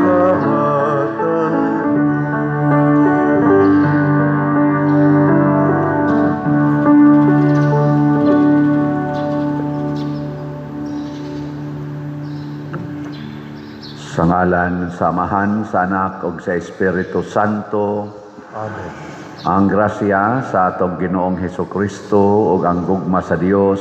kasalamatan. Sa ngalan, sa Amahan, sa Anak, ug sa Espiritu Santo. Amen. Ang grasya sa atong Ginoong Hesukristo ug ang gugma sa Dios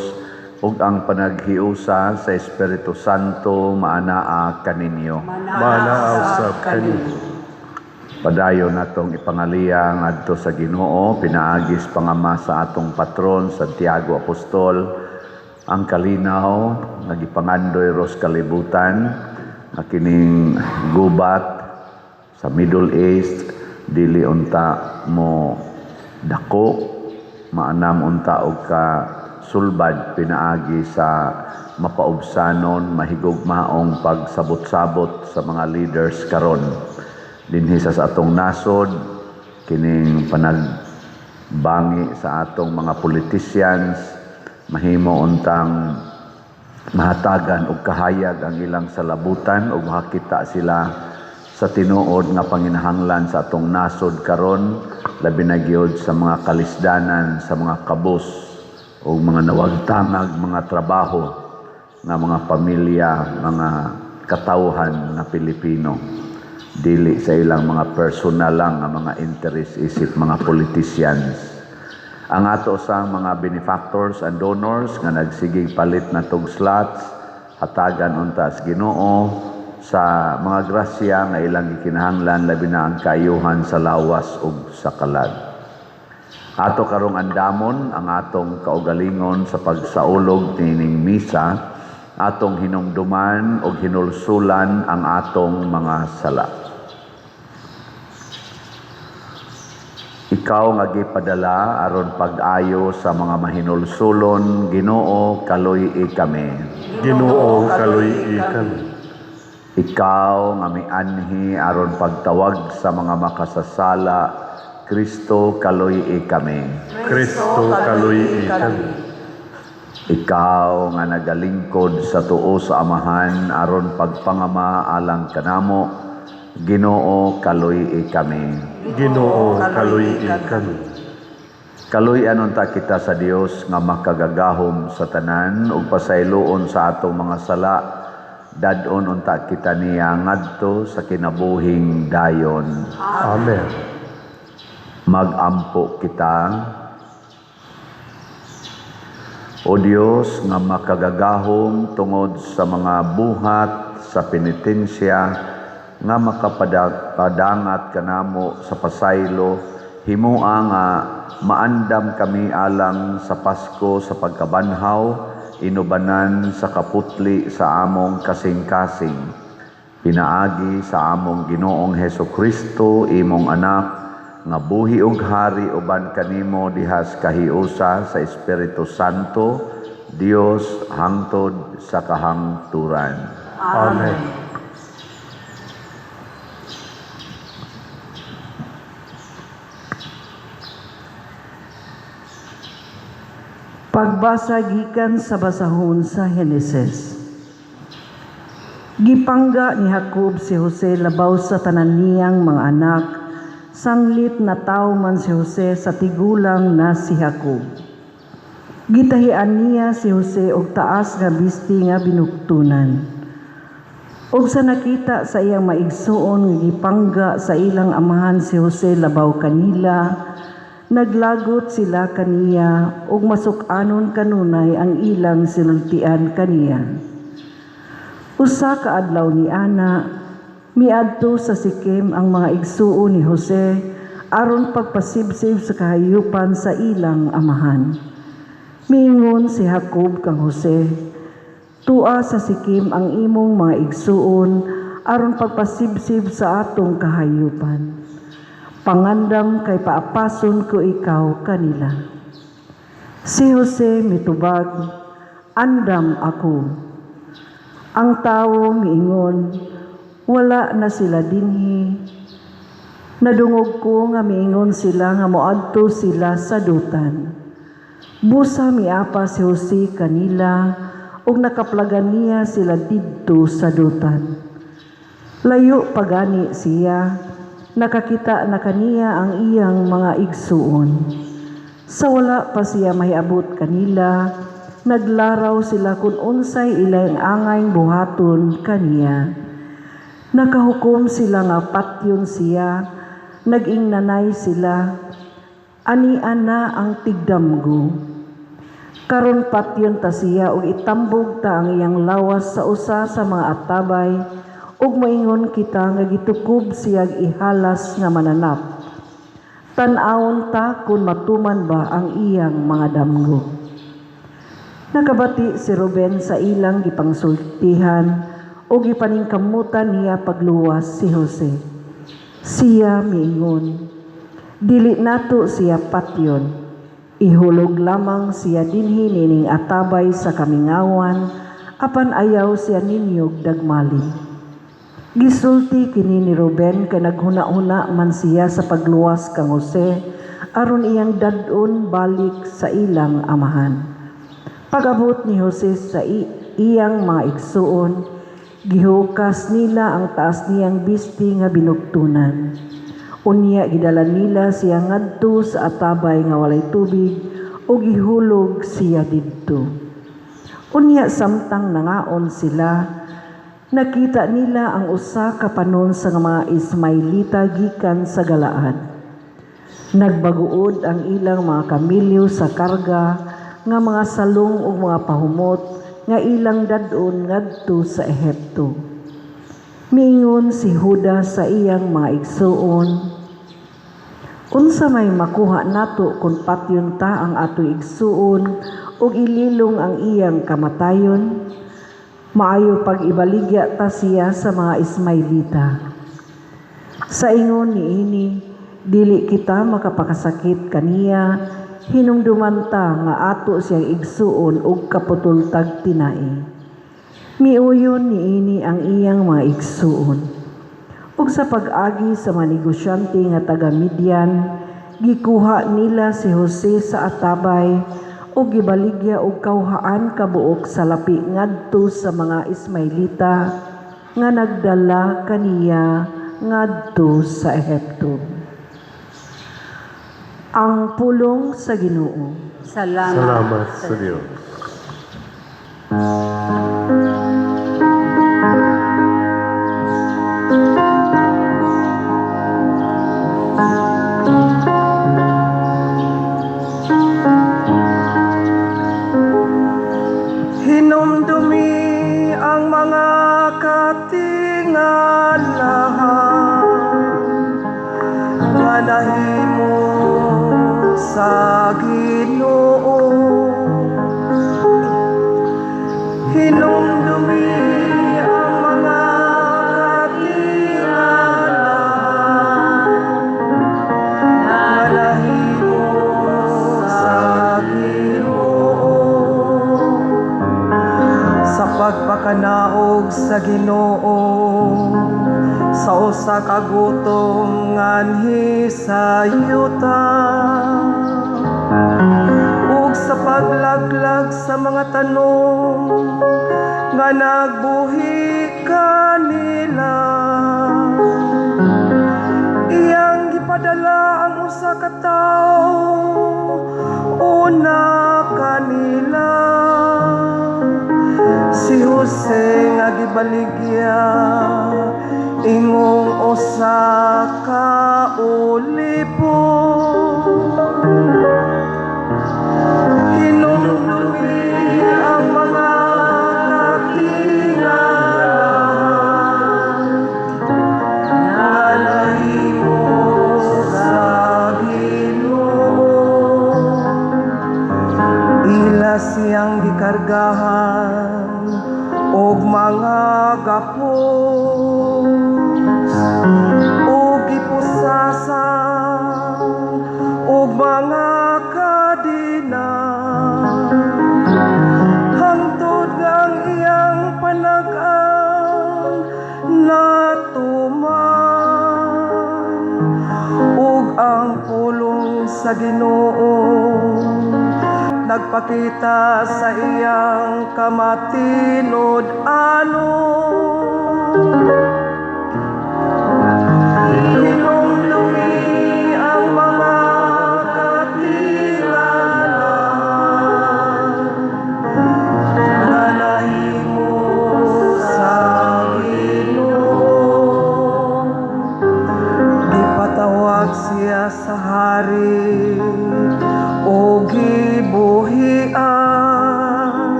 ug ang panaghiusa sa Espiritu Santo maanaa kaninyo. Manaaw sa kanino. Padayon natong ipangaliya ngadto sa Ginoo pinaagis pangama sa atong patron Santiago Apostol ang kalinaw nagipangandoy ros kalibutan na kining gubat sa Middle East dili unta mo dako maanam unta og ka sulbad pinaagi sa mapaubsanon mahigugmaong pagsabot-sabot sa mga leaders karon dinhi sa atong nasod kining panagbangi sa atong mga politicians mahimo untang mahatagan og kahayag ang ilang salabutan ug makakita sila sa tinuod nga panginahanglan sa atong nasod karon labi na gyud sa mga kalisdanan sa mga kabus ug mga nawagtangag mga trabaho nga mga pamilya mga katawhan na Pilipino dili sa ilang mga personal lang nga mga interest isip mga politicians. Ang ato sang mga benefactors and donors nga nagsigig palit na tog slots hatagan unta sa Ginoo sa mga grasya nga ilang gikinahanglan labi na ang kaayuhan sa lawas ug sa kalag. Ato karong andamon ang atong kaugalingon sa pagsaulog nining misa atong hinumduman ug hinulsulan ang atong mga sala. Ikaw nga gipadala aron pag-ayo sa mga mahinulsulon, Ginoo kaluy-i kami. Ginoo kaluy-i kami. Ikaw nga mianhi aron pagtawag sa mga makasasala, Kristo kaluy-i kami. Kristo kaluy-i kami. Ikaw nga nagalingkod sa tuo sa Amahan aron pagpangama alang kanamo, Ginoo kaluy-i kami. Ginoo kaluy-i kami. Kaluy-an unta kita sa Dios nga makagagahom sa tanan ug pasayloon sa atong mga sala. Dadon unta kita niya ngadto sa kinabuhing dayon. Amen. Magampo kita. O Dios nga makagagahom tungod sa mga buhat sa penitensya nga makapadangat kanamo sa pasaylo himua nga maandam kami alang sa Pasko sa pagkabanhaw inubanan sa kaputli sa among kasing-kasing pinaagi sa among Ginoong Hesukristo imong anak nga buhi ug hari uban kanimo dihas kahiusa sa Espiritu Santo Dios hangtod sa kahangturan. Amen. Pagbasa gikan sa basahon sa Heneses. Gipangga ni Jacob si Jose labaw sa tanan niyang mga anak, sanglit na tawo man si Jose sa tigulang na si Jacob. Gitahian niya si Jose og taas nga bisti nga binuktunan. Og sa nakita sa iyang maigsuon nga gipangga sa ilang amahan si Jose labaw kanila, naglagot sila kaniya ug masuk-anon kanunay ang ilang sinultian kaniya. Usa ka adlaw ni ana, miadto sa Sikem ang mga igsuon ni Jose aron pagpasibsib sa kahayupan sa ilang amahan. Miingon si Jacob kang Jose, "Tua sa Sikem ang imong mga igsuon aron pagpasibsib sa atong kahayupan. Pangandam kay paapason ko ikaw kanila." Si Jose mitubag, "Andam ako." Ang tawo miingon, "Wala na sila dinhi." Nadungog ko nga miingon sila nga moadto sila sa dutan. Busa miapa si Jose kanila ug nakaplagan niya sila didto sa dutan. Layo pagani siya, nakakita na kaniya ang iyang mga igsuon. Sa wala pa siya mahiabot kanila, naglaraw sila kung unsay ilang angay buhaton kaniya. Nakahukom sila nga patyon siya, naging nanay sila, anian na ang tigdamgo. Karon patyon ta siya ug itambog ta ang iyang lawas sa usa sa mga atabay, ug maingon kita nga gitukob siyag ihalas nga mananap. Tan-awon ta kung matuman ba ang iyang mga damgo. Nakabati si Ruben sa ilang gipangsultihan o gipaningkamutan niya pagluwas si Jose. Siya miingon, dili nato siya patyon, ihulog lamang siya dinhi nining atabay sa kamingawan, apan ayaw siya ninyog dagmali. Gisulti kini ni Ruben kay naghuna-huna man siya sa pagluwas kang Jose aron iyang dadon balik sa ilang amahan. Pag-abot ni Jose sa iyang mga igsuon, gihukas nila ang taas niyang bisti nga binugtunan. Unya gidala nila siya ngadto sa atabay nga walay tubig ug gihulog siya didto. Unya samtang nangaon sila, nakita nila ang usa ka panon sa mga Ismailita gikan sa galaan. Nagbaguod ang ilang mga kamilyo sa karga nga mga salong ug mga pahumot nga ilang dadon ngadto sa Ehipto. Miingon si Judas sa iyang mga igsuon, unsa may makuha nato kung patyon ta ang ato igsuon ug ililong ang iyang kamatayon? Maayo pag ibaligya ta siya sa mga Ismailita. Sa ingon niini, dili kita makapakasakit kaniya, hinumduman ta nga ato siyang igsuon ug kaputultag tinai. Miuyon niini ang iyang mga igsuon. Ug sa pag-agi sa mga negosyante nga taga Midian, gikuha nila si Jose sa atabay o gibaligya og kauhaan kabuok sa lapi ngadto sa mga Ismailita nga nagdala kaniya ngadto sa Ehipto. Ang pulong sa Ginoo. Salamat sa Diyos. Hinumdumi ang mga katingalahan nga nahimo sa Ginoo. Hinumdumi ang mga katingalahan nga nahimo sa sa pagpakanaog sa Ginoo sa usa ka gutom nganhi sa yuta ug sa paglaglag sa mga tanom nga nagbuhi kanila. Iyang gipadala ang usa ka tawo una kanila, si Jose nga gibaligya ingong usa ka ulipon. Hinumdumi ang mga katingalahan nga nahimo sa Ginoo. Ila siyang gikargahan og mga gapos og gipusasan og mga kadina hangtod nga ang iyang panag-an natuman ug ang pulong sa Ginoo nagpakita sa iyang kamatinod-anon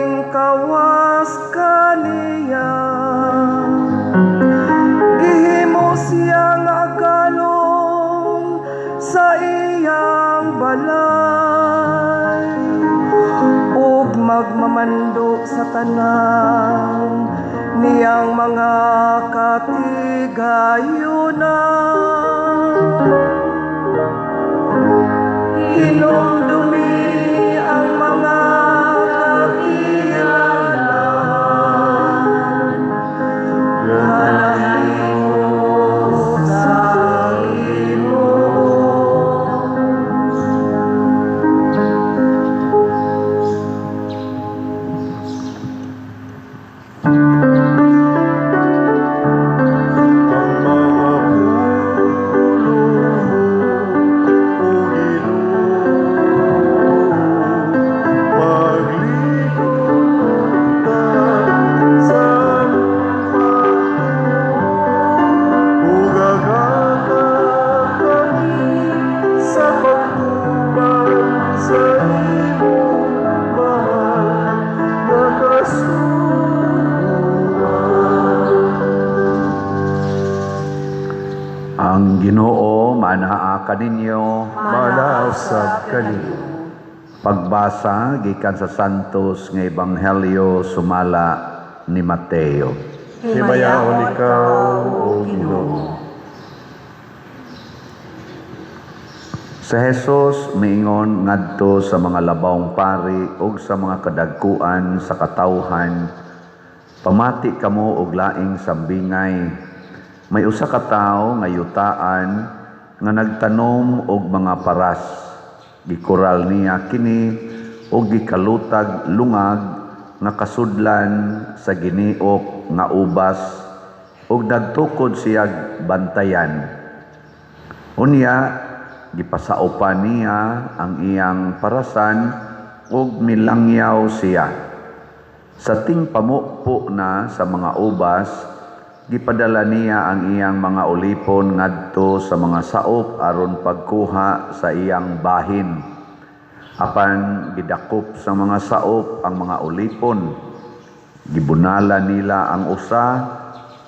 ing kawas kaniya. Gihimo siya nga agalong sa iyang balay, ug magmamando sa tanan niyang mga katigayunan. Hinumdumi ang mga kakilangan, nalahimos sa Ginoo. Ang Ginoo manaa kaninyo. Malausab kani. Pagbasa gikan sa Santos nga Ebanghelyo sumala ni Mateo. Himayaon ikaw, O Ginoo. Sa Jesus miingon ngadto sa mga labawng pari ug sa mga kadagkuan sa katawhan, pamati kamo og laing sambingay. May usa ka tawo nga yutaan nga nagtanom og mga paras. Gikural niya kini og gikalutag lungag nga kasudlan sa giniok nga ubas ug nagtukod siya bantayan. Unya gipasaupan niya ang iyang parasan ug milangyaw siya. Sa ting pamukpo na sa mga ubas, gipadala niya ang iyang mga ulipon ngadto sa mga saop aron pagkuha sa iyang bahin. Apan gidakop sa mga saop ang mga ulipon. Gibunala nila ang usa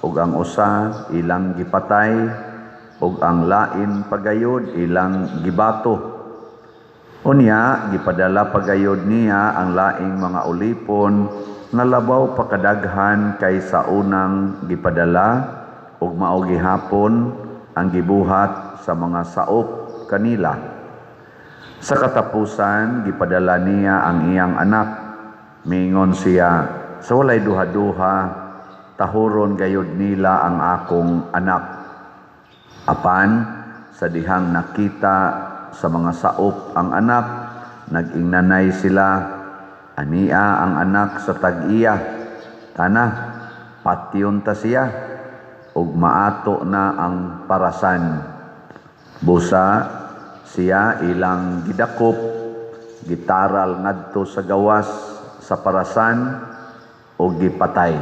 ug ang usa ilang gipatay ug ang lain pagayod ilang gibato. Unya gipadala pagayod niya ang laing mga ulipon nga labaw pakadaghan kaysa unang gipadala ug mao gihapon ang gibuhat sa mga saop kanila. Sa katapusan gipadala niya ang iyang anak. Mingon siya, sa walay duha-duha tahuron gayud nila ang akong anak. Apan sa dihang nakita sa mga saop ang anak, nag-ingnanay sila. Ania ang anak sa tag-iya, tana, patyon ta siya, ug maato na ang parasan. Busa, siya ilang gidakop, gitaral ngadto sa gawas sa parasan, ug gipatay.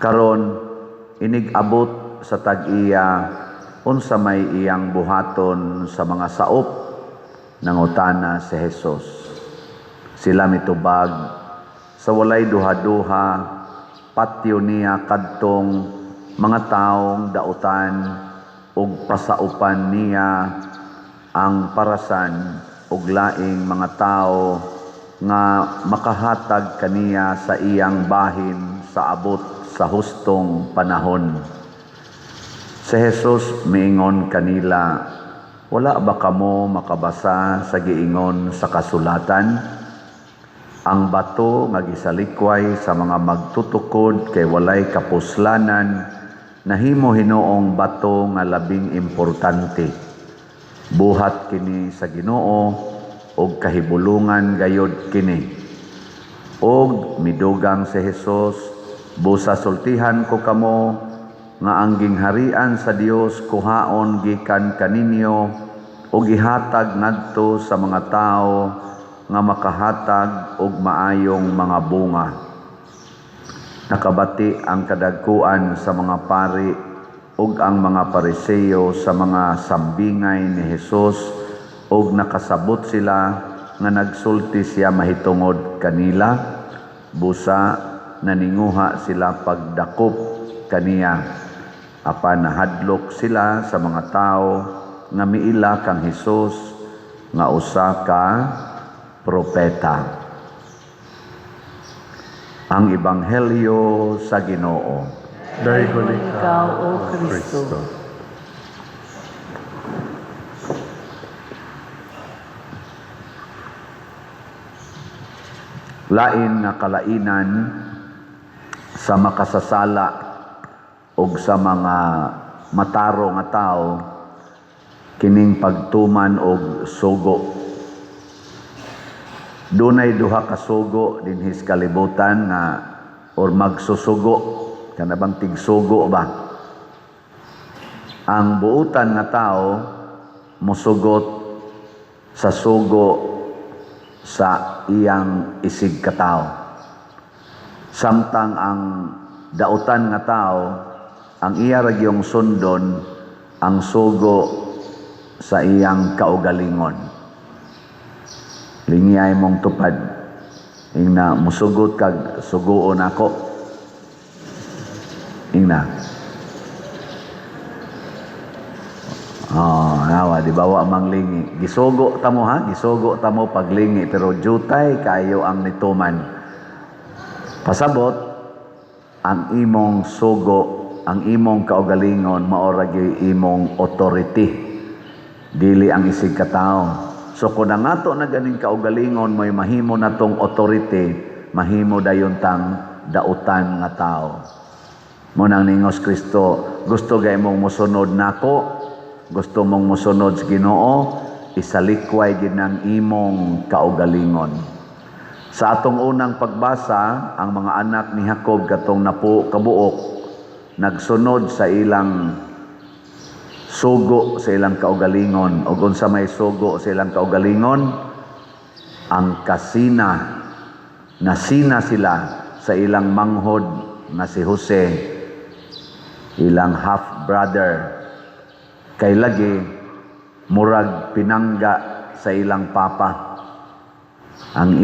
Karon, inig-abot sa tag-iya, unsa may iyang buhaton sa mga saop, nangutana si Jesus. Sila mitubag, sa walay duha-duha, patyo niya kadtong mga taong dautan ug pasaupan niya ang parasan ug laing mga tao nga makahatag kaniya sa iyang bahin sa abot sa hustong panahon. Si Jesus miingon kanila, wala ba kamo makabasa sa giingon sa kasulatan? Ang bato nga gisalikway sa mga magtutukod kay walay kapuslanan, nahimo hinuong bato nga labing importante. Buhat kini sa Ginoo og kahibulungan gayod kini. Og midugang si Jesus, busa sultihan ko kamo nga ang gingharian sa Dios kuhaon gikan kaninyo og ihatag ngadto sa mga tao nga makahatag og maayong mga bunga. Nakabati ang kadagkuan sa mga pari ug ang mga Pariseo sa mga sambingay ni Jesus ug nakasabot sila nga nagsulti siya mahitungod kanila busa naninguha sila pagdakop kaniya, apan nahadlok sila sa mga tao nga miila kang Hesus nga usa ka propeta. Ang Ebanghelyo sa Ginoo. Dahil Ikaw, O Kristo. Lain na kalainan sa makasasala o sa mga mataro nga tao kining pagtuman og sugo. Dunay duha ka sugo dinhis kalibutan nga or magsusugo kana bang tigsugo ba. Ang buutan nga tao mosugot sa sugo sa iyang isig katao. Samtang ang dautan nga tao ang iya ragyong sundon ang sugo sa iyang kaugalingon. Lingiyay mong tupad ingna musugot kag suguon ako. Ingna. Nawa di bawa manglingi. Gisugo tamo ha, gisugo tamo paglingi pero jutay kayo ang nituman. Pasabot ang imong sugo, ang imong kaugalingon mao ra gyud imong authority. Dili ang isig katao. So kung nangato na ganing kaugalingon mo'y mahimo na tong authority, mahimo dayon tang dautan nga tao. Munang ningos Kristo, gusto gay mong musunod nako, gusto mong musunod sa Ginoo, isalikway gid ng imong kaugalingon. Sa atong unang pagbasa, ang mga anak ni Jacob katong napo kabuok nagsunod sa ilang sugo sa ilang kaugalingon. O kung sa may sugo sa ilang kaugalingon, ang kasina, nasina sila sa ilang manghod na si Jose, ilang half-brother. Kay lagi, murag pinangga sa ilang papa. Ang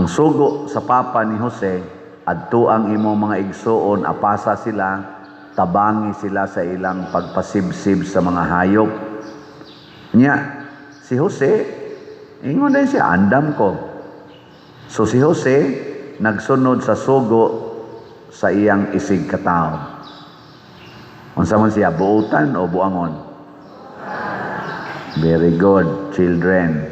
sugo sa papa ni Jose, adto ang imong mga igsoon, apasa sila, tabangi sila sa ilang pagpasibsib sa mga hayop. Nya, si Jose, ingon din siya, andam ko. So si Jose, nagsunod sa sugo sa iyang isig katao. Unsa man siya, buutan o buangon? Very good, children.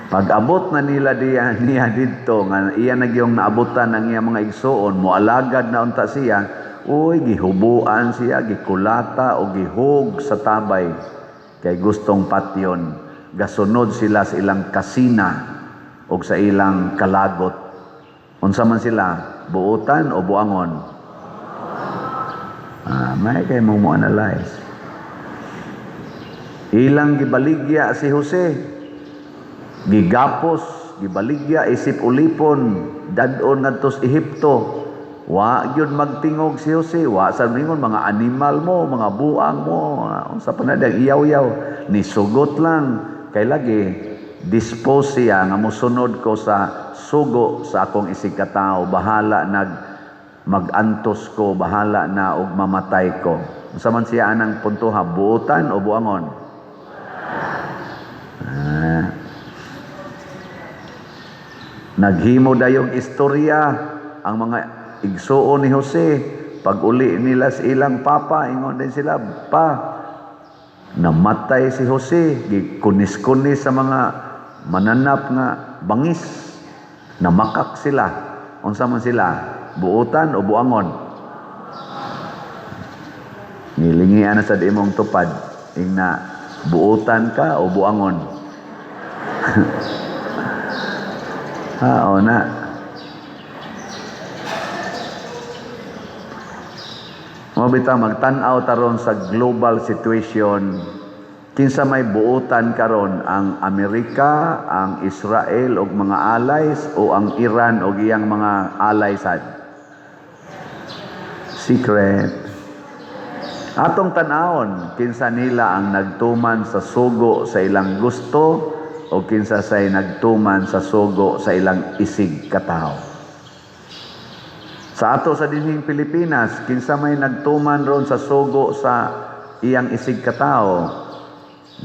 Pag-abot na nila niya dito, nga iya nagyong naabutan ng iya mga igsoon, moalagad na unta siya, uy, gihubuan siya, gikulata o gihug sa tabay. Kay gustong patyon, gasunod sila sa ilang kasina o sa ilang kalagot. Unsa man sila, buutan o buangon? May kayo mong mo-analyze. Ilang gibaligya si Jose. Gigapos, gibaligya, isip ulipon, dadon ngadto sa Ehipto. Wa gyud magtingog si Jose, wa sa ningon mga animal mo, mga buang mo, unsa pa na dag iyaw-yaw, ni sugot lang kay lagi dispose siya nga mosunod ko sa sugo sa akong isig katao, bahala magantos ko, bahala na og mamatay ko. Unsa man siya anang puntoha, buutan o buangon? Naghimo dayong istorya ang mga igsuon ni Jose. Pag uli nila sa ilang papa, ingon din sila, pa, namatay si Jose, gikunis-kunis sa mga mananap nga bangis, namakak sila. Unsa man sila, buutan o buangon? Nilingian na sa di mong tupad, ingna, buutan ka o buangon? O na. Mabita magtan-aw taron sa global situation, kinsa may buutan karon, ang Amerika, ang Israel og mga allies, o ang Iran og iyang mga allies sad? Secret. Atong tan-awon kinsa nila ang nagtuman sa sugo sa ilang gusto o kinsa say nagtuman sa sugo sa ilang isig katawo. Sa ato sa dinhing Pilipinas, kinsa may nagtuman ron sa sugo sa iyang isig katawo,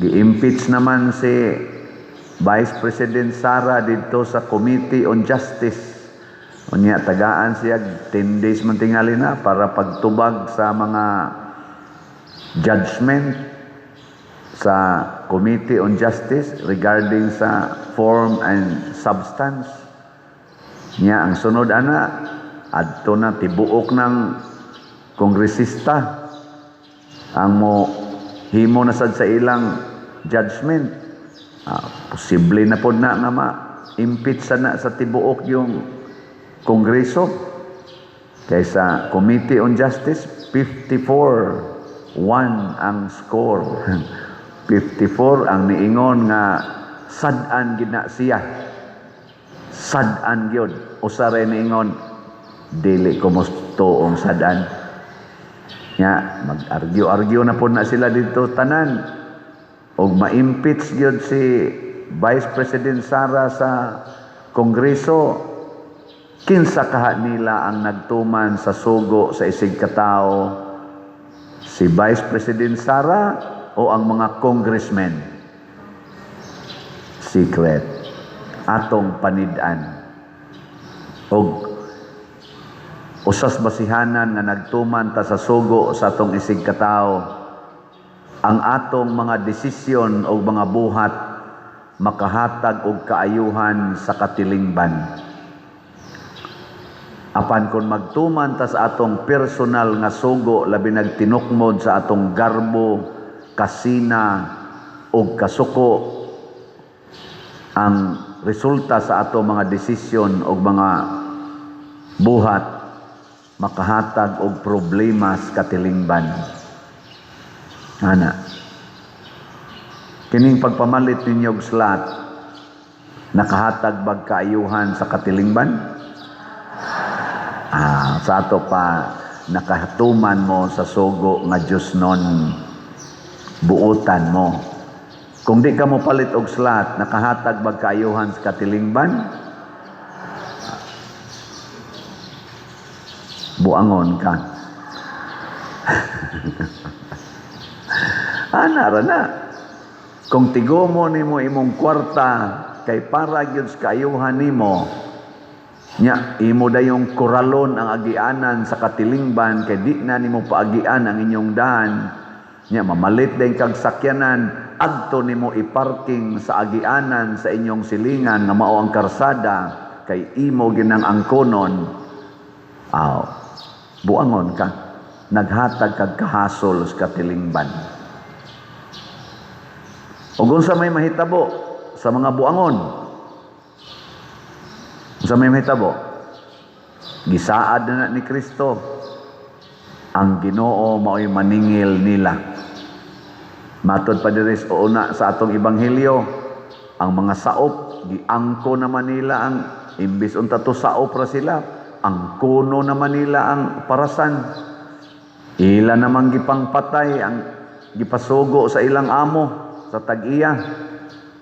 gi-impeach naman si Vice President Sara dito sa Committee on Justice. Unya tagaan siya 10 days man tingali na para pagtubag sa mga judgment sa Committee on Justice regarding sa form and substance. Nya ang sunod ana adto na tibuok ng kongresista ang mo himo na sad sa ilang judgment. Posible na po na nga ma-impeach na sa tibuok yung Kongreso. Kaysa Committee on Justice, 54-1 ang score. 54 ang niingon nga sad-an gina siya. Sad-an gyud. Usa ray niingon dili ko mostuong sad-an. Nya mag-argue na po na sila dito tanan. Og ma-impeach gyud si Vice President Sara sa Kongreso. Kinsa kaha nila ang nagtuman sa sugo sa isig katawo? Si Vice President Sara o ang mga congressmen? Secret. Atong panid-an. Og usas basihanan nga nagtuman ta sa sugo sa atong isig katawo. Ang atong mga desisyon o mga buhat makahatag og kaayuhan sa katilingban. Apan kung magtuman ta sa atong personal nga sugo labi nagtinukmod sa atong garbo, kasina o kasuko, ang resulta sa atong mga desisyon o mga buhat makahatag og problema sa katilingban. Ana. Kining pagpamalit ninyo og slot nakahatag bag kaayuhan sa katilingban? Sa ato pa nakahatuman mo sa sugo nga Diyos nun buutan mo. Kung di ka mo palit og slot, nakahatag bag kaayuhan sa katilingban? Buangon ka. Anara na. Kung tigomo nimo imong kwarta kay para gyud sa kaayuhan nimo, nya imo dayong kuralon ang agianan sa katilingban kay di na nimo paagian ang inyong dahan. Nya mamalit day kag sakyanan adto nimo iparking sa agianan sa inyong silingan nga mao ang karsada kay imo ginang angkonon. Buangon ka. Naghatag kag kahasol sa katilingban. Ug unsa may mahitabo sa mga buangon? Sa may mahitabo, gisaad na ni Kristo ang Ginoo mao'y maningil nila. Matod pa diri sa una sa atong ebanghelyo, ang mga saop giangko naman nila ang imbis unta to saop ra sila, ang kuno naman nila ang parasan. Ila namang gipangpatay ang gipasugo sa ilang amo sa tag-iya.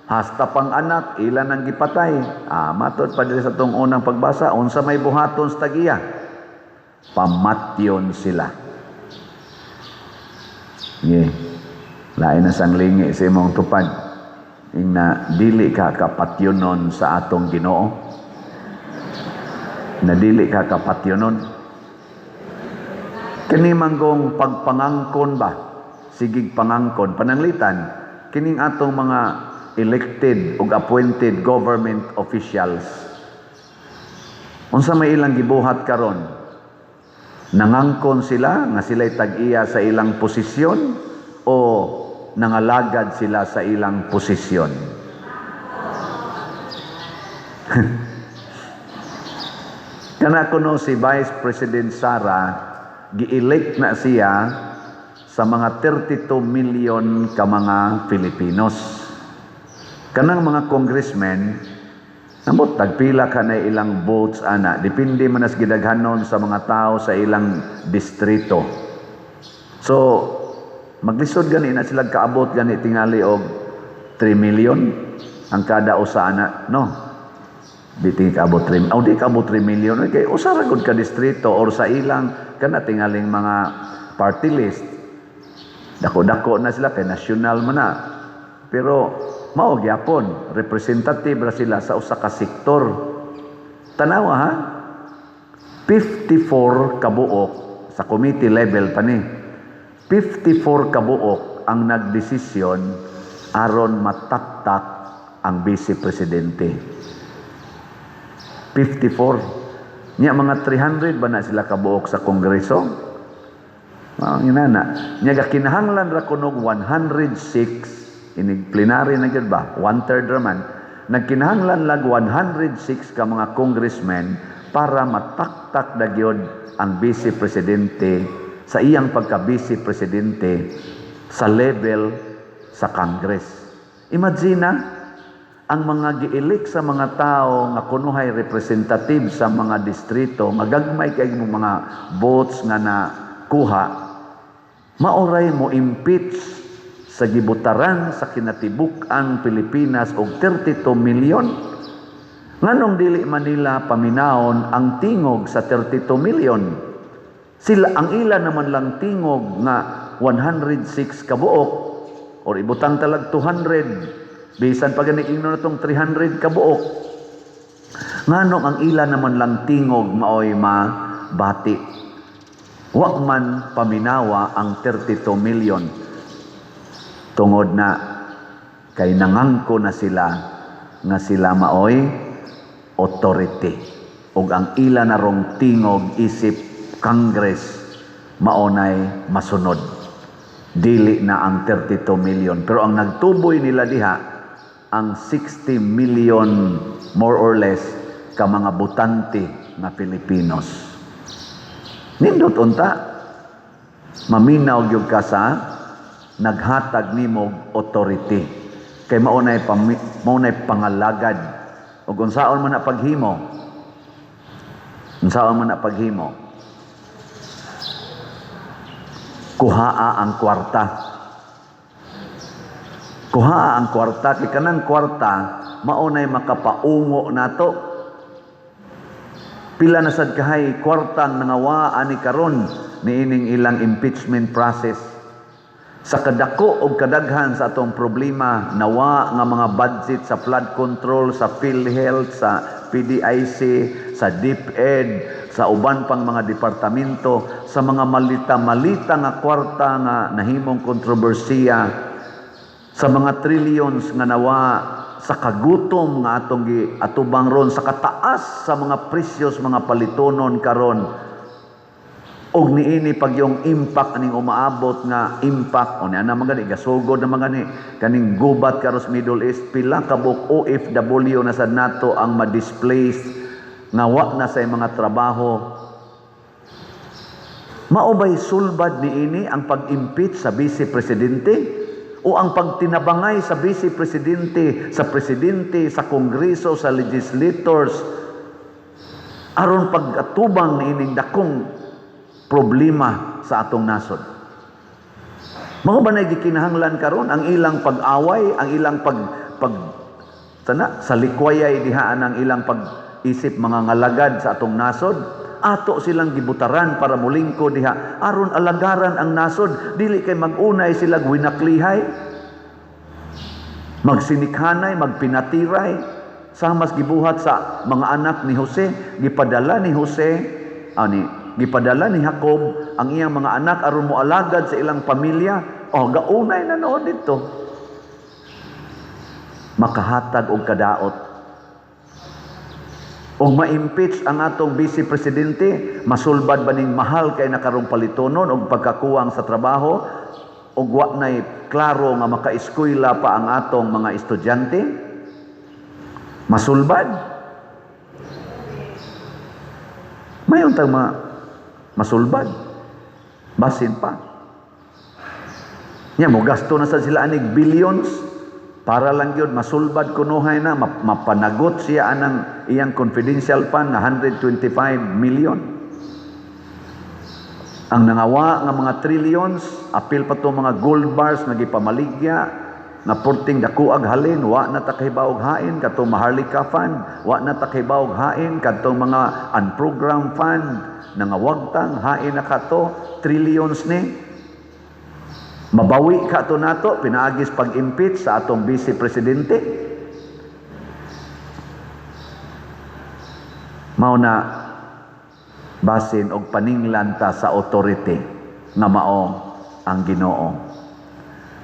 Hasta pang anak, ilan ang gipatay. Matod pa diri sa itong unang pagbasa, unsa may buhaton sa tagiya? Pamatyon sila. Lain na sang lingi sa imong tupad. Na dili ka kapatyonon sa atong Ginoo. Na dili ka kapatyonon. Kini manggong pagpangangkon ba? Sigig pangangkon. Pananglitan, kining atong mga elected ug appointed government officials. Unsa may ilang gibuhat karon? Nangangkon sila nga sila'y tag-iya sa ilang posisyon o nangalagad sila sa ilang posisyon? Kana kuno si Vice President Sara, gi-elect na siya sa mga 32 million ka mga Filipinos. Kanang mga congressmen, namot tagpila ka na ilang votes ana, depende man as gidaghanon sa mga tao sa ilang distrito. So, maglisod gani na sila kaabot gani tingali og 3 million. ang kada usa na, no? Di kaabot 3 million. Okay, usa ra gud ka distrito or sa ilang kana tingaling mga party list. Dako-dako na sila kay national man na. Pero mao gyapon, representative ra sila sa usa ka sektor. Tanawa ha? 54 kabuok sa committee level pa ni. 54 kabuok ang nagdesisyon aron mataktak ang vice presidente. 54. Nya mga 300 ba na sila kabuok sa kongreso? Ang inana. Nya kinahanglan ra kunog 106 inig plenary na gyud ba? 1/3 raman. Nagkinahanglan lag 106 ka mga congressmen para mataktak na gyud ang vice presidente sa iyang pagka-vice presidente sa level sa Congress. Imagine na, ang mga gi-elect sa mga tao nga kunuhay representative sa mga distrito, magagmay kay mga votes nga nakuha, maoray mo impeach sa gibutaran sa kinatibuk-ang Pilipinas og 32 milyon. Nganong dili Manila paminaon ang tingog sa 32 milyon? Sila ang ila naman lang tingog nga 106 kabuok or ibutang talag 200 bisan pa gani ingno natong 300 kabuok. Nganong ang ila naman lang tingog maoy mabati. Wa man paminawa ang 32 milyon. Tungod na kay nangangko na sila nga sila maoy authority. Ug ang ila na rong tingog isip Congress maunay masunod. Dili na ang 32 milyon. Pero ang nagtuboy nila diha ang 60 million more or less ka mga butante na Pilipinos. Nindot unta, maminaw gyud ka sa naghatag nimog authority. Kay maunay pangalagad. Ug unsaon man na paghimo? Unsaon man na paghimo? Kuhaa ang kwarta. Kuhaa ang kwarta, kay kanang kwarta maunay makapaungo nato. Pila na sad kahay kwartang nangawa ani karon niining ilang impeachment process. Sa kadako og kadaghan sa atong problema, nawa nga mga budget sa flood control, sa PhilHealth, sa PDIC, sa DepEd, sa uban pang mga departamento, sa mga malita-malita nga kwarta nga nahimong kontrobersiya, sa mga trillions nga nawa sa kagutom nga atong atubang ron, sa kataas sa mga presyos mga palitonon karon. Og niini pag yung impact aning umaabot nga impact o niya na magani gasugod na magani kaning gubat karos Middle East, pila kabuk OFW na sad nato ang ma-displaced nga wa na sa mga trabaho. Maubay sulbad niini ang pag-impeach sa vice presidente o ang pagtinabangay sa vice presidente, sa kongreso, sa legislators aron pag-atubang niining dakong problema sa atong nasod. Mao ba nay gikinahanglan karon ang ilang pag-away, ang ilang sa likwayay diha ang ilang pag-isip mga ngalagad sa atong nasod, ato silang gibutaran para mulingkod diha aron alagaran ang nasod, dili kay mag-unay sila winaklihay, magsinikhanay, magpinatiray, samas gibuhat sa mga anak ni Jose, gipadala ni Jacob ang iyang mga anak aron mo alagad sa ilang pamilya. Gaunay na noon dito. Makahatag og kadaot. Og ma-impeach ang atong vice presidente, masulbad ba ning mahal kay nakarong palitonon og pagkakuwang sa trabaho og wa nay klaro nga maka-eskwela pa ang atong mga estudyante? Masulbad? Mayon tang masulbad. Basin pa. Nya mo gasto na sa sila anig billions para lang yun masulbad kunuhay na mapanagot siya anang iyang confidential fund na 125 million. Ang nangawa nga mga trillions, apil pa to mga gold bars nga gipamaligya, nga porting dakuag halin, wa na takibaog hain katong Maharlika Fund, wa na takibaog hain katong mga unprogrammed fund nga wagtang hain na kato trillions ni. Mabawi ka to nato pinaagis pag-impeach sa atong vice presidente. Mao na basin og paninglan ta sa authority nga mao ang Ginoo.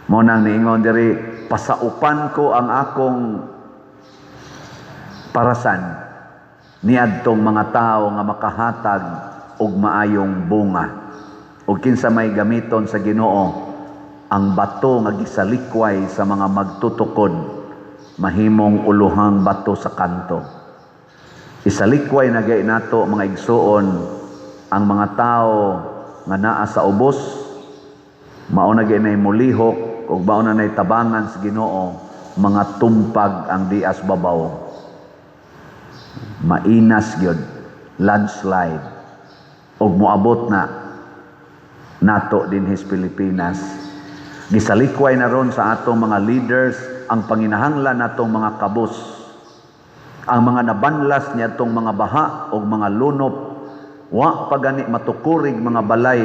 Mao nang niingon diri, pasaupan ko ang akong parasan niadtong mga tao nga makahatag og maayong bunga. Ug kinsa may gamiton sa Ginoo, ang bato nga gisalikway sa mga magtutukod mahimong uluhang bato sa kanto. Isalikway na gay nato mga igsuon ang mga tao nga naa sa ubos, mao na gay nay mulihok ug mao na nay tabangan sa Ginoo, mga tumpag ang dias babaw. Mainas gyud, landslide ug moabot na nato dinhi sa Pilipinas. Gisalikway na ron sa atong mga leaders ang panginahanglan natong mga kabus. Ang mga nabanlas niya itong mga baha o mga lunop, wa pagani matukurig mga balay,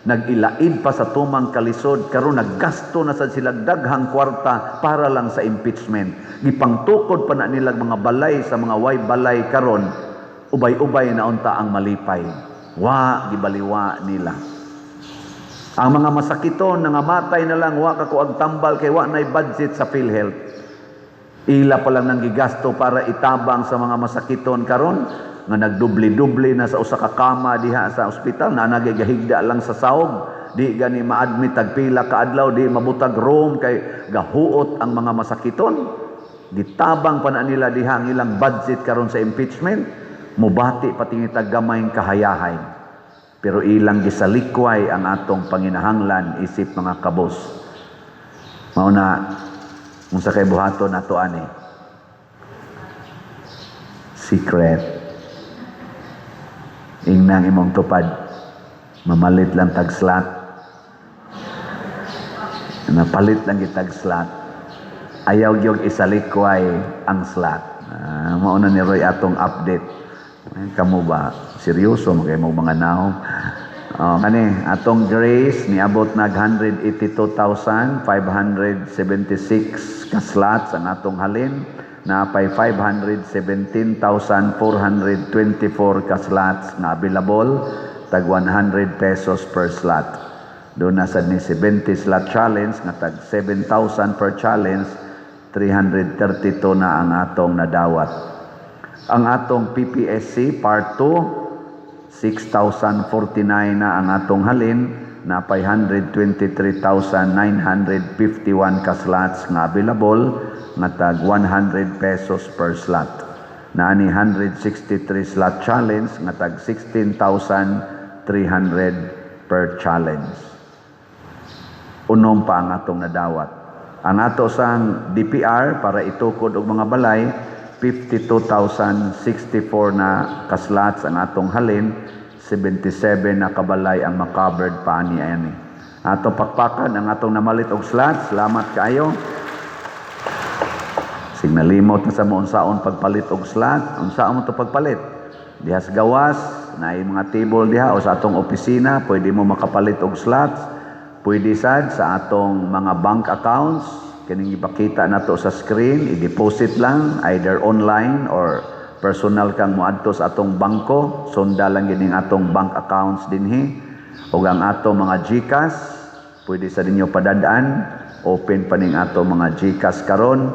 nag-ilaid pa sa tumang kalisod, karon naggasto na sa silang daghang kwarta para lang sa impeachment. Gipangtukod pa na nilang mga balay sa mga way balay karon, ubay-ubay na unta ang malipay. Wa gibaliwa nila. Ang mga masakiton nga matay na lang, wa kakuag tambal kay wa nay budget sa PhilHealth. Ila pa lang nang gigasto para itabang sa mga masakiton karon nga nagdubli-dubli na sa usa ka kama diha sa ospital, na nagigahigda lang sa sahog, di gani ma-admit tagpila ka adlaw, di mabutag room kay gahuot ang mga masakiton. Gitabang pa na nila diha ang ilang budget karon sa impeachment, mubati pati ni taggamayng kahayahay. Pero ilang gisalikway ang atong panginahanglan isip mga kabos. Mao na unsa kay buhaton nato ani? Secret. Ingnang imong tupad, mamalit lang tag slot. Napalit lang gitag slot. Ayaw gyud isalikway ang slot. Mao na ni Roy atong update. Kamu ba seryoso mo kay mo mga naw? Kani atong Grace niabot nag 182,576 ka slots ang atong halin, na pay 517,424 ka slots na available, tag 100 pesos per slot. Doon na sa ni 70 slot challenge nga tag 7,000 per challenge, 332 na ang atong nadawat. Ang atong PPSC Part 2, 6,049 na ang atong halin, na 523,951 ka slots nga available, nga tag 100 pesos per slot. Na ni 163 slot challenge nga tag 16,300 per challenge. Unom pa ang atong nadawat. Ang ato sang DPR para itukod og mga balay, 52,064 na ka-slots ang atong halin, 77 na kabalay ang makabered pa ani ani. Atong pakpakan ang atong namalit og slots. Salamat kaayo. Sig nalimot na sa mo unsaon pagpalit og slot. Unsaon mo to pagpalit? Diha sa gawas, naay mga table diha, o sa atong opisina, pwede mo makapalit og slots. Pwede sad sa atong mga bank accounts, kining ipakita nato sa screen, i-deposit lang either online or personal kang moadto sa atong bangko, sunda lang gining atong bank accounts dinhi. Ug ang atong mga GCash, pwede sa ninyo padadaan, open pa ning atong mga GCash karon.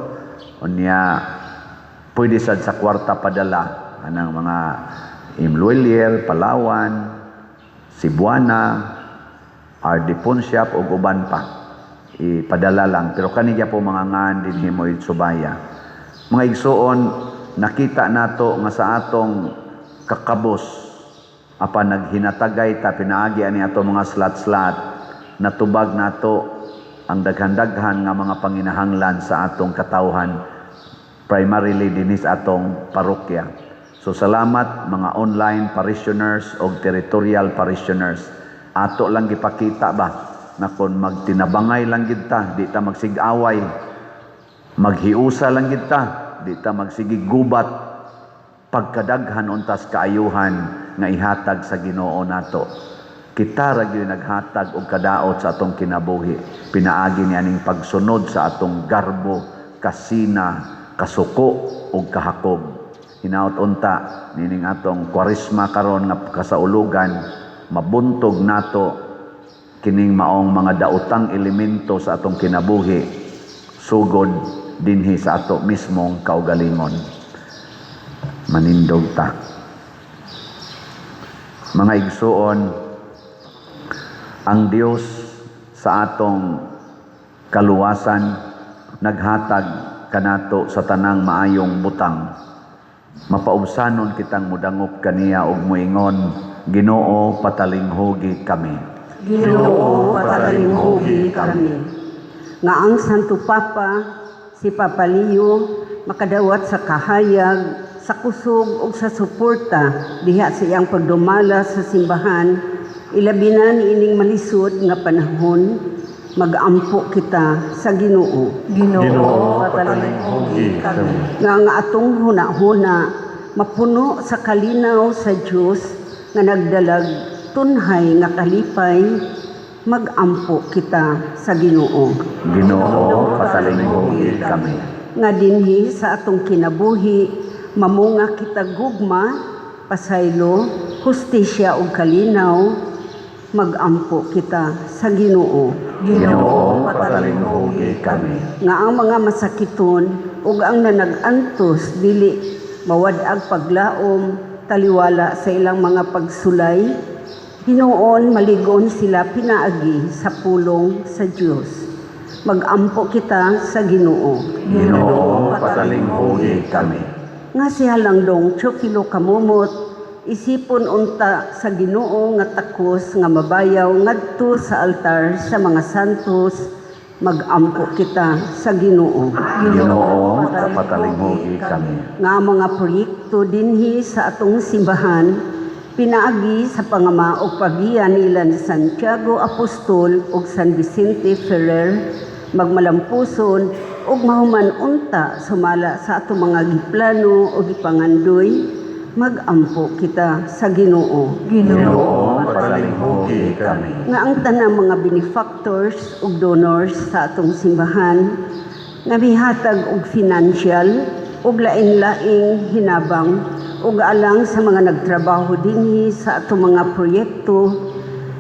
Unya pwede sad sa kwarta padala anang mga Imluelier, Palawan, Cebuana, RD Pawn Shop ug uban pa. Ipadala lang, pero kaniya po mga ngan dinhi mo Subaya. Mga igsuon, nakita nato nga sa atong kakabos apan naghinatagay ta pinaagi ani ato mga slot-slot, natubag nato ang daghan-daghan nga mga panginahanglan sa atong katawhan, primarily dinis atong parokya. So salamat mga online parishioners o territorial parishioners. Ato lang gipakita ba na kung magtinabangay lang gid ta, di ta magsig-away, maghiusa lang gid ta, di ta magsigigubat, pagkadaghan untas kaayuhan nga ihatag sa Ginoo nato. Kita ra gyud naghatag og kadaot sa atong kinabuhi. Pinaagi ni aning pagsunod sa atong garbo, kasina, kasuko ug kahakog. Hinaut unta nining atong Kwaresma karon nga kasaulugan, mabuntog nato kining maong mga daotang elemento sa atong kinabuhi sugod dinhi sa ato mismong kaugalingon. Manindog ta. Mga igsuon, ang Dios sa atong kaluwasan naghatag kanato sa tanang maayong butang. Mapaubsanon kitang mudangop kaniya og moingon, Ginoo patalinghugi kami. Ginoo, patalinghugi kami. Nga ang Santo Papa, si Papa Leo, makadawat sa kahayag, sa kusog o sa suporta diha sa iyang pagdumala sa simbahan, ilabi na niining malisod nga panahon, mag-ampo kita sa Ginoo. Ginoo, patalinghugi kami. Nga ang atong huna-huna, mapuno sa kalinaw sa Dios nga nagdalag tunhay nga kalipay, mag-ampo kita sa Ginoo. Ginoo patalinghugi kami. Nga dinhi sa atong kinabuhi, mamunga kita gugma, pasaylo, hustisya ug kalinaw, mag-ampo kita sa Ginoo. Ginoo patalinghugi kami. Nga ang mga masakiton ug ang nanag-antos dili mawadag paglaom, taliwala sa ilang mga pagsulay, Hinoon maligon sila pinaagi sa pulong sa Dios. Mag-ampo kita sa Ginoo. Ginoo patalinghugi kami. Nga si Halangdong Chokilo kamumot, isipon unta sa Ginoo nga takos nga mabayaw ngadto sa altar sa mga santos, mag-ampo kita sa Ginoo. Ginoo patalinghugi kami. Nga mga proyekto dinhi sa atong simbahan, pinaagi sa pangama o pagian nila ni Santiago Apostol ug San Vicente Ferrer, magmalampuson ug mahuman unta sumala sa atong mga giplano o gipangandoy, mag-ampo kita sa Ginoo. Ginoo patalinghugi kami. Nga ang tanang mga benefactors ug donors sa atong simbahan, nga mihatag og financial ug lain-laing hinabang ug alang sa mga nagtrabaho dinhi sa atong mga proyekto,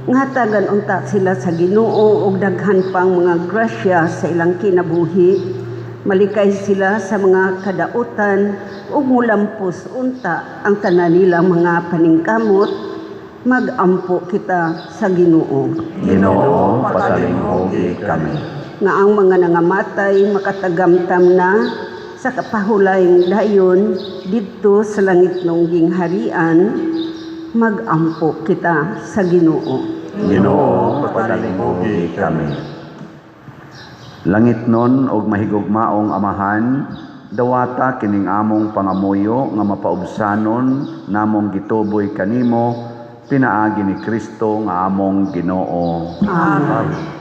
ngatagan unta sila sa Ginoo ug daghan pang mga grasya sa ilang kinabuhi. Malikay sila sa mga kadautan ug mulampos unta ang tanan nilang mga paningkamot, mag-ampo kita sa Ginoo. Ginoo patalinghugi kami. Nga ang mga nangamatay makatagamtam na sa kapahulayng dayon didto sa langit ng gingharian, mag-ampo kita sa Ginoo. Ginoo patalinghugi kami. Langit nun og mahigugmaong Amahan, dawata kining among pangamuyo nga mapaubsanon namong gituboy kanimo, pinaagi ni Kristo nga among Ginoo. Amen.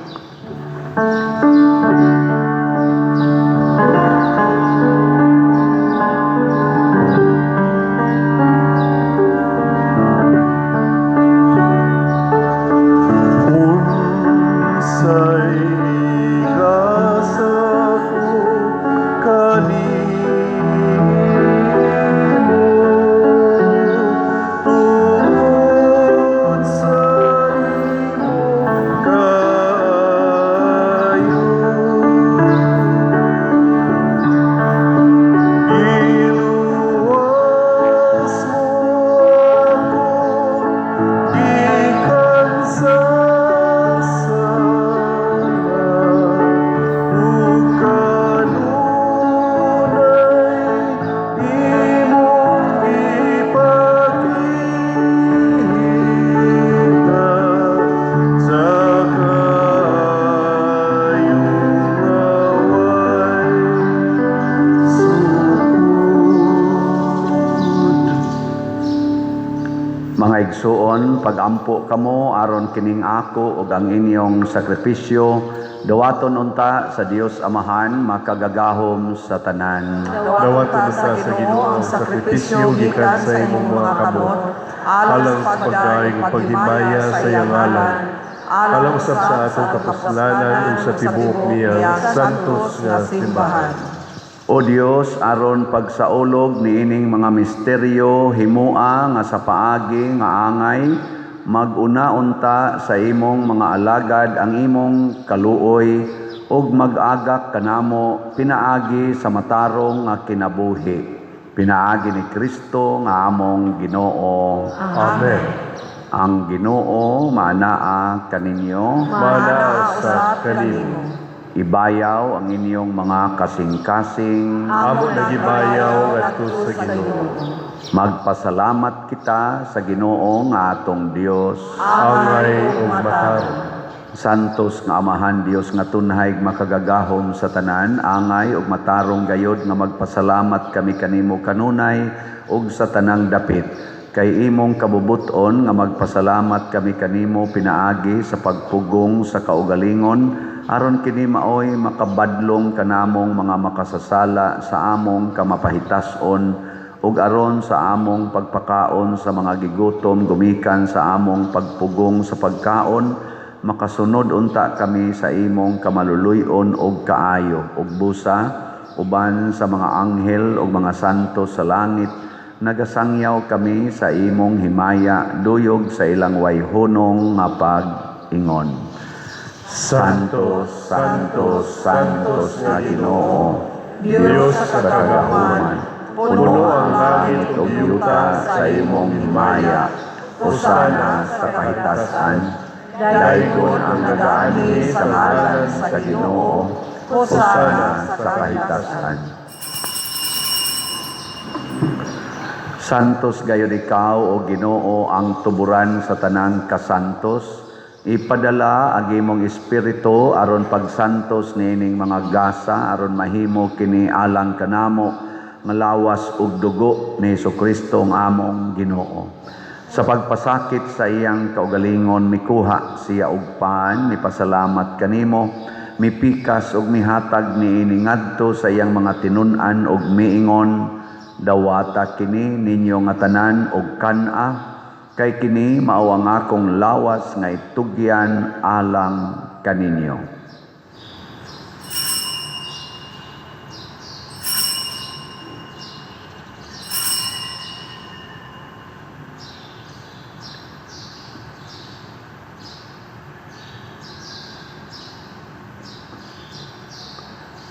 Unsay igasa ko kanimo tungod sa imong kayo. Mga igsuon, pagampo kamo aron kining ako ug ang inyong sakripisyo, dawaton unta sa Dios Amahan makagagahom sa tanan. Dawaton sa Ginoo ang sakripisyo gikan sa imong mga kamot, alang sa pagdaing paghimaya sa iyang ngalan, alang usab sa atong kapuslanan ug sa tibuok niya santos nga simbahan. O Dios, aron pagsaulog niining mga misteryo himua nga sa paagi nga angay, mag-una unta sa imong mga alagad ang imong kaluoy ug mag-agak kanamo pinaagi sa matarong nga kinabuhi. Pinaagi ni Kristo nga among Ginoo. Amen. Ang Ginoo maanaa kaninyo. Mana sa kanimo. Ibayaw ang inyong mga kasing-kasing. Amo nagibayaw adto sa Ginoo. Magpasalamat kita sa Ginoo nga atong Dios. Angay ug matarong. Santos nga Amahan Dios nga tunhay makagagahom sa tanan, angay ug matarong gayod nga magpasalamat kami kanimo kanunay ug sa tanang dapit. Kay imong kabubuton nga magpasalamat kami kanimo pinaagi sa pagpugong sa kaugalingon, aron kini maoy makabadlong kanamong mga makasasala sa among kamapahitason ug aron sa among pagpakaon sa mga gigutom gumikan sa among pagpugong sa pagkaon, makasunod unta kami sa imong kamaluluy-on ug kaayo ug busa uban sa mga anghel ug mga santos sa langit. Nagasangyaw kami sa imong himaya duyog sa ilang wayhonong nga pag-ingon. Santos, Santos, Santos nga Ginoo, Diyos sa kagahuman, puno ang langit ug yuta sa imong himaya. Hosana sa kahitasan, daygon ang nagaani sa ngalan sa Ginoo. Hosana sa kahitasan. Santos gayud ikaw o Ginoo ang tuburan sa tanang kasantos. Ipadala ang imong espiritu aron pagsantos niining mga gasa aron mahimo kini alang kanamo nga lawas ug dugo ni Hesukristo ang among Ginoo. Sa pagpasakit sa iyang kaugalingon mikuha siya og paan, mipasalamat kanimo, mipikas ug mihatag niini ngadto sa iyang mga tinun-an ug miingon, dawata kini ninyo nga tanan og kan-a, kay kini mao ang akong lawas nga itugyan alang kaninyo.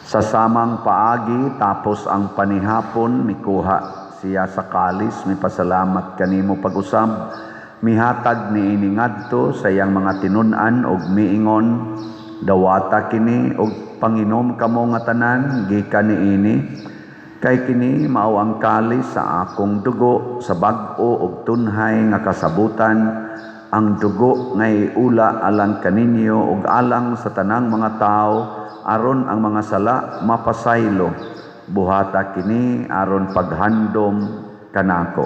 Sa samang paagi tapos ang panihapon mikuha siya sa kalis, mipasalamat kanimo pag-usab, mihatag niini ngadto sa iyang mga tinun-an ug miingon, dawata kini ug panginom kamo nga tanan gikan niini, kay kini mao ang kalis sa akong dugo sa bag-o ug tunhay nga kasabutan, ang dugo nga iula alang kaninyo ug alang sa tanang mga tawo aron ang mga sala mapasaylo. Buhata kini aron paghandom kanako.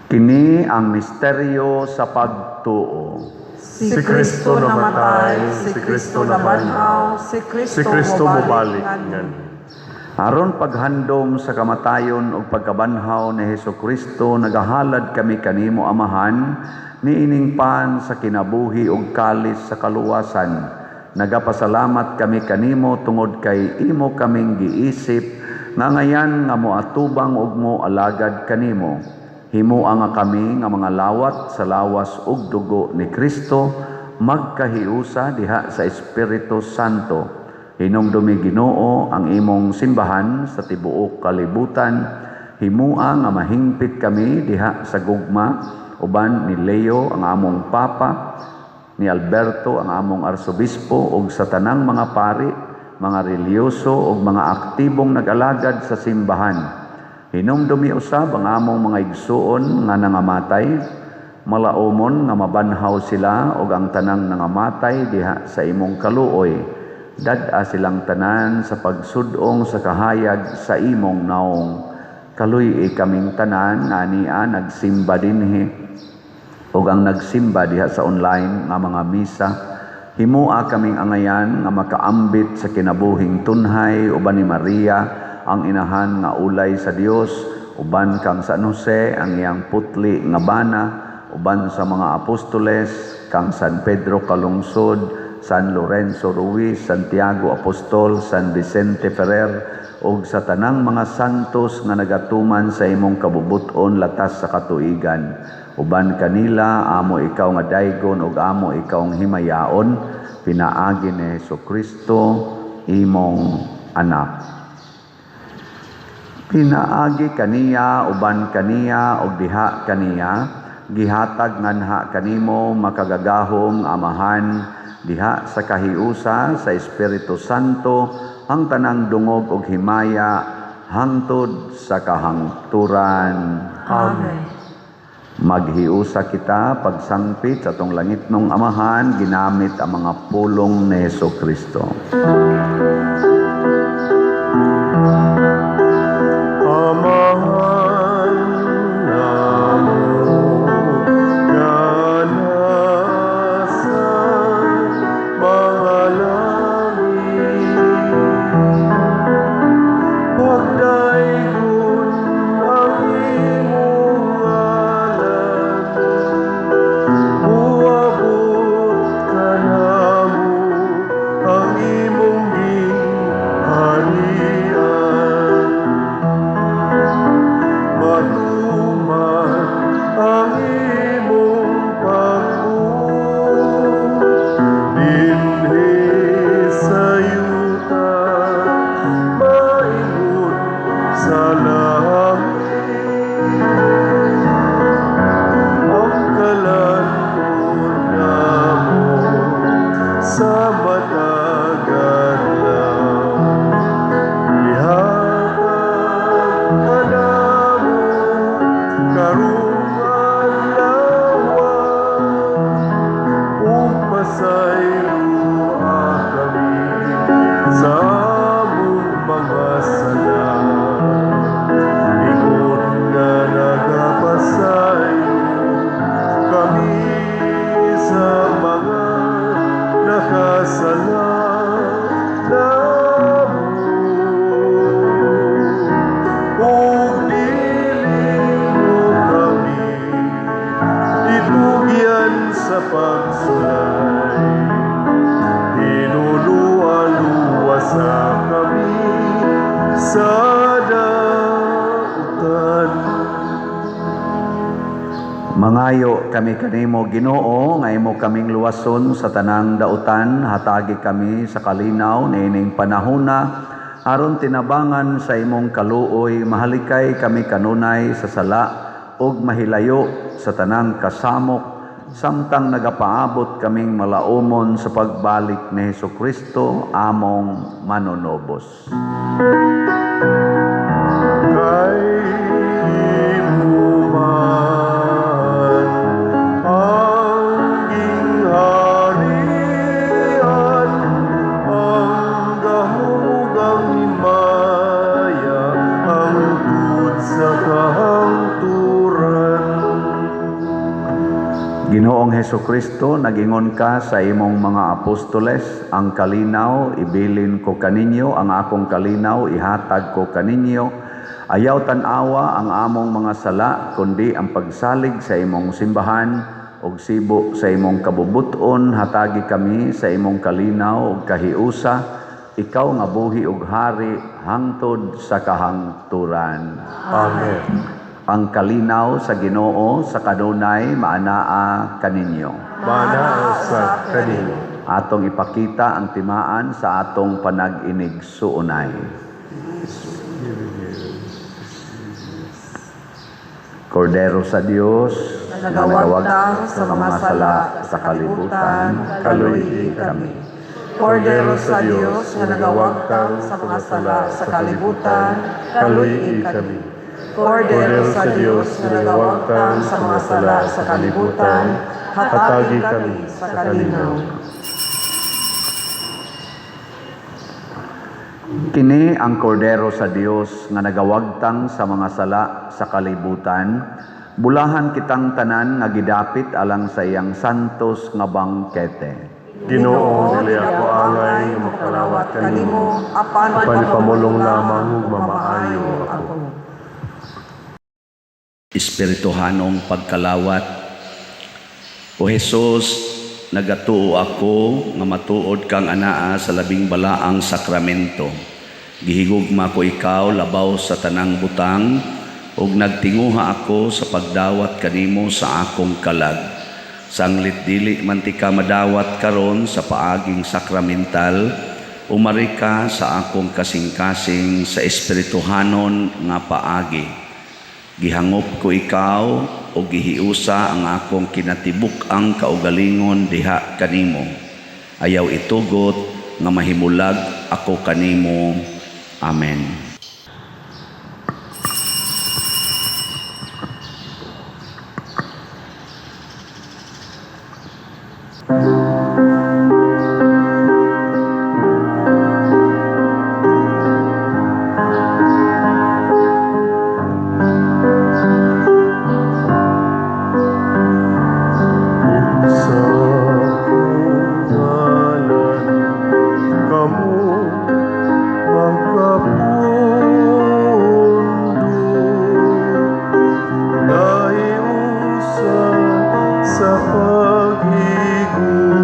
Kini ang misteryo sa pagtuo. Si Kristo namatay, si Kristo nabanhaw, si Kristo mobalik ngan. Aron paghandom sa kamatayon ug pagkabanhaw ni Hesukristo, nagahalad kami kanimo Amahan, niining pan sa kinabuhi ug kalis sa kaluwasan. Nagapasalamat kami kanimo tungod kay imo kaming giisip nga ngayan nga moatubang ug moalagad kanimo. Himua nga kami nga mga lawat sa lawas ug dugo ni Kristo, magkahiusa diha sa Espiritu Santo. Hinumdumi Ginoo ang imong simbahan sa tibuok kalibutan. Himua nga mahingpit kami diha sa gugma uban ni Leo ang among Papa, ni Alberto ang among Arsobispo ug sa tanang mga pari, mga relyoso ug mga aktibong nag-alagad sa simbahan. Hinumdumi usab ang among mga igsuon nga nangamatay, malaumon nga mabanhaw sila ug ang tanang nangamatay diha sa imong kaluoy. Dad-a silang tanan sa pagsudong sa kahayag sa imong naong. Kaluy kaming tanan nga niya nagsimba dinhi ug ang nagsimba diha sa online nga mga misa. Himua kaming angayan nga makaambit sa kinabuhing tunhay uban ni Maria ang inahan nga ulay sa Dios, uban kang San Jose ang iyang putli nga bana, uban sa mga apostoles kang San Pedro Calungsod, San Lorenzo Ruiz, Santiago Apostol, San Vicente Ferrer, ug sa tanang mga santos nga nagatuman sa imong kabubuton latas sa katuigan. Uban kanila, amo ikaw nga daygon ug amo ikaw nga himayaon, pinaagi ni Jesucristo, imong anak. Pinaagi kaniya, uban kaniya, ug diha kaniya, gihatag nganha kanimo makagagahong amahan, diha sa kahiusa sa Espiritu Santo, ang tanang dungog ug himaya hangtod sa kahangturan. Amen. Maghiusa kita pagsangpit sa tong langitnong amahan ginamit ang mga pulong ni Jesucristo. Amahan namo nga nasa mga langit, pagdayon ang imong ngalan, uabot ka namo ang imong gingharian. Matuman ang imong pagbuot dinhi sa yuta, maingon sa langit. Ang kalanor namo sa matag adlaw, ihatag ka namo karong adlawan, ug pasayloa kami sa among mga sala. Ingon nga nagapasaylo kami sa mga nakasala namo, ug dili mo kami itugyan sa pagsulay. Hinuluwa-luwasa kami sa dautan. Mangayo kami kanimo Ginoo nga imo kaming luwason sa tanang dautan, hatagi kami sa kalinaw niining panahona aron tinabangan sa imong kaluoy, mahalikay kami kanunay sa sala ug mahilayo sa tanang kasamok, samtang nagapaabot kaming malaumon sa pagbalik ni Jesucristo among manunobos. Kay imo man ang gingharian, ang gahugang himaya, hangtod sa kahangturan. Ginoong Hesukristo, nagingon ka sa imong mga apostoles, ang kalinaw ibilin ko kaninyo, ang akong kalinaw ihatag ko kaninyo. Ayaw tanawa ang among mga sala, kundi ang pagsalig sa imong simbahan ug sibo sa imong kabubuton, hatagi kami sa imong kalinaw ug kahiusa, ikaw nga buhi ug hari hangtod sa kahangturan. Amen. Ang kalinaw sa Ginoo sa kanunay maanaa kaninyo. Mana sa kanino. Atong ipakita ang timaan sa atong panag-inig suunay. Kordero sa Dios, Nagawagtang sa mga sala sa kalibutan, kaluy kami. Kordero sa Dios nga nagawagtang sa mga sala sa kalibutan, kaluy kami. Kordero sa Dios nga nagawagtang sa mga sala sa kalibutan, hatagi kami sa kalinaw. Kini ang kordero sa Dios nga nagawagtang sa mga sala sa kalibutan, bulahan kitang tanan nga gidapit alang sa iyang santos nga bangkete. Ginoo, dili ako angay nga magpalawat kanimo, apan panipamulong lamang ug mamaayo ako. Espirituhanong pagkalawat. O Jesus, nagatuo ako nga matuod kang anaa sa labing balaang sakramento. Gihigugma ko ikaw labaw sa tanang butang ug nagtinguha ako sa pagdawat kanimo sa akong kalag. Sanglit dili man ti ka madawat karon sa paaging sakramental, umari ka sa akong kasing-kasing sa espirituhanon nga paagi. Gihangop ko ikaw o gihiusa ang akong kinatibuk ang kaugalingon diha kanimo. Ayaw itugot nga mahimulag ako kanimo. Amen. Sa ngalan kamo magkapundo, naiusa sa paghigugma.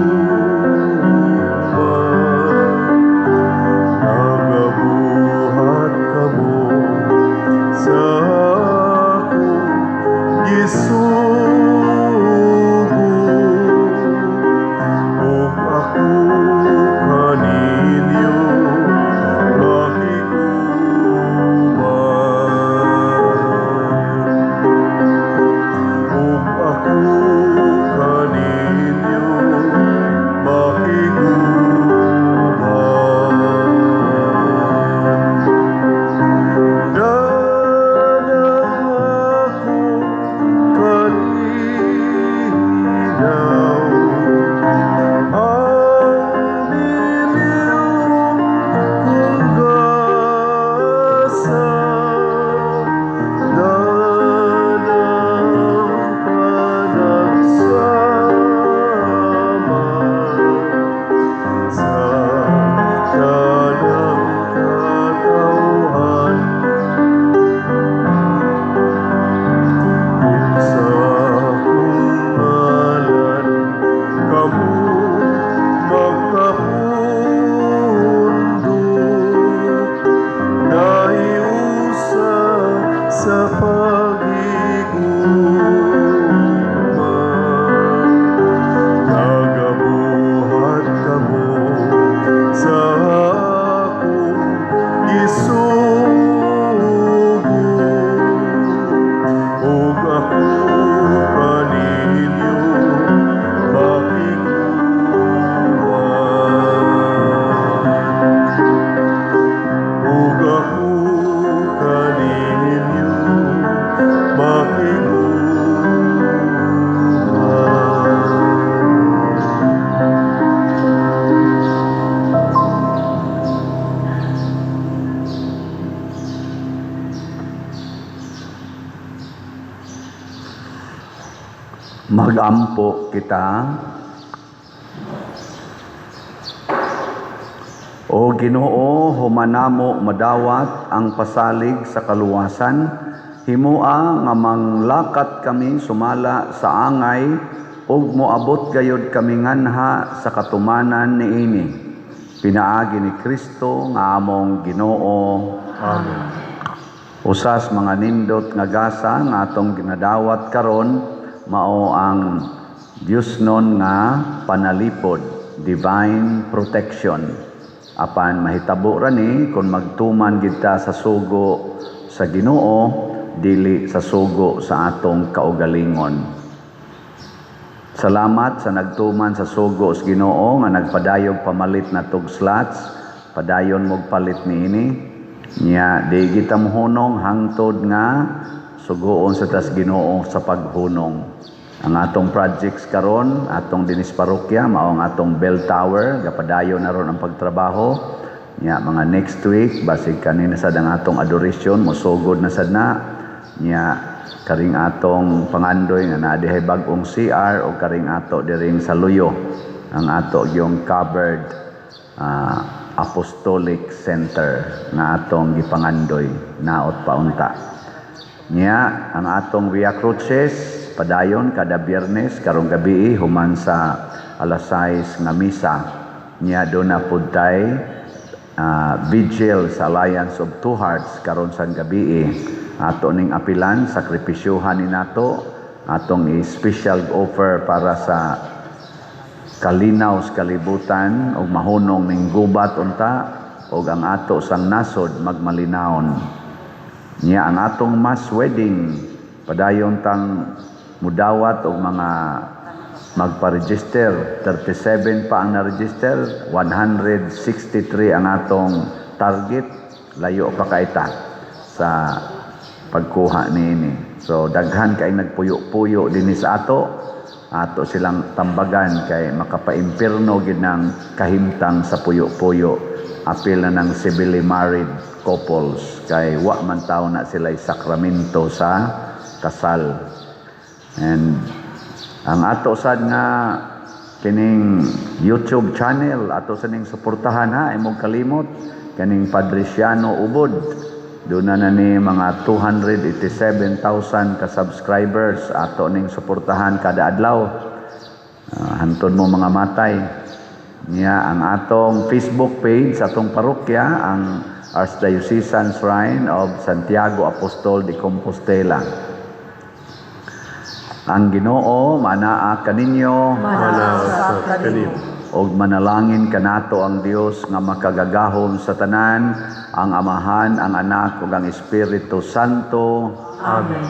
Nagabuhat kamo sa akong gisugo, ug ako kaninyo makiguban. Ug ako kaninyo makiguban. Danang ako kalinaw, ang biliw kong gasa, danang panagsama sa kanang katawhan. Sa akong ngalan kamo magkapundo, naiusa sa paghigugma. Nagabuhat kamo sa akong gisugo, ug ako kaninyo makiguban. Ug ako kaninyo Magampo kita. O Ginoo, humanamo madawat ang pasalig sa kaluwasan, himua nga manglakat kami sumala sa angay, ug moabot gayod kami nganha sa katumanan niini. Pinaagi ni Kristo nga among Ginoo. Amen. Usas mga nindot nga gasa nga atong ginadawat karon, mao ang Dios non nga panalipod, divine protection. Apan mahitabo ra ni kung magtuman gid ta sa sugo sa Ginoo, dili sa sugo sa atong kaugalingon. Salamat sa nagtuman sa sugo sa Ginoo nga nagpadayog pamalit na tog slots, padayon mo palit niini. Nya di kita mohunong hangtod nga sugoon sa tas Ginoo sa paghunong. Ang atong projects karon, atong dinis parokya, mao ang atong bell tower, gapadayon na ron ang pagtrabaho. Nya mga next week basig kanina sad ang atong adoration, mosugod na sad na. Nya karing atong pangandoy nga naa dihay bag-ong CR o karing ato diring sa Luyo ang ato yung covered apostolic center nga atong gipangandoy naot paunta. Nya ang atong Via Crucis padayon kada Biyernes karong gabi human sa alas 6 nga misa. Nya do na pud tay vigil sa Alliance of Two Hearts karon sa gabi. Ato ning apilan, sakripisyohan ni nato, atong special offer para sa kalinaw sa kalibutan o mahunong ning gubat unta o ang ato sang nasod magmalinawon. Nya ang atong mass wedding, padayon tang mudawat og mga magpa-register, 37 pa ang na-register, 163 ang atong target, layo pa kaita sa pagkuha niini. So daghan kay nagpuyo-puyo dinhi sa ato silang tambagan kay makapaimpirno gid ng kahimtang sa puyo-puyo. Apil na ng civilly married couples kay wa man taw na sila sakramento sa kasal. And ang ato sad nga kining YouTube channel ato sa ning suportahan ha, imong kalimot kaning Padresiano Ubod. Doon na ni mga 287,000 ka subscribers ato ning suportahan kada adlaw. Hantod mo mga matay. Niya ang atong Facebook page sa atong parokya, ang Archdiocesan Shrine of Santiago Apostol de Compostela. Ang Ginoo manaa kaninyo, Manasa kanino. og manalangin kanato ang Dios nga makagagahom sa tanan, ang Amahan, ang Anak ug ang Espiritu Santo. Amen.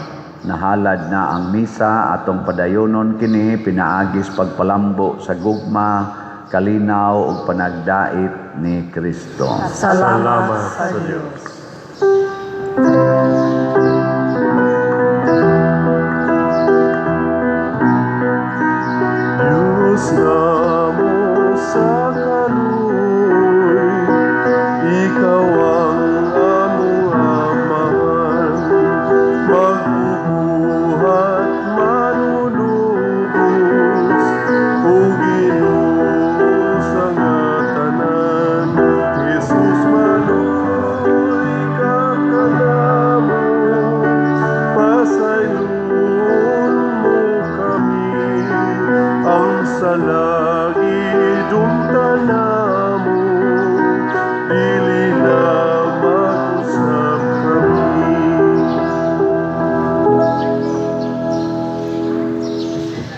Nahalad na ang misa atong padayonon kini pinaagis pagpalambo sa gugma, kalinaw ug panagdait ni Kristo. Salamat sa Diyos.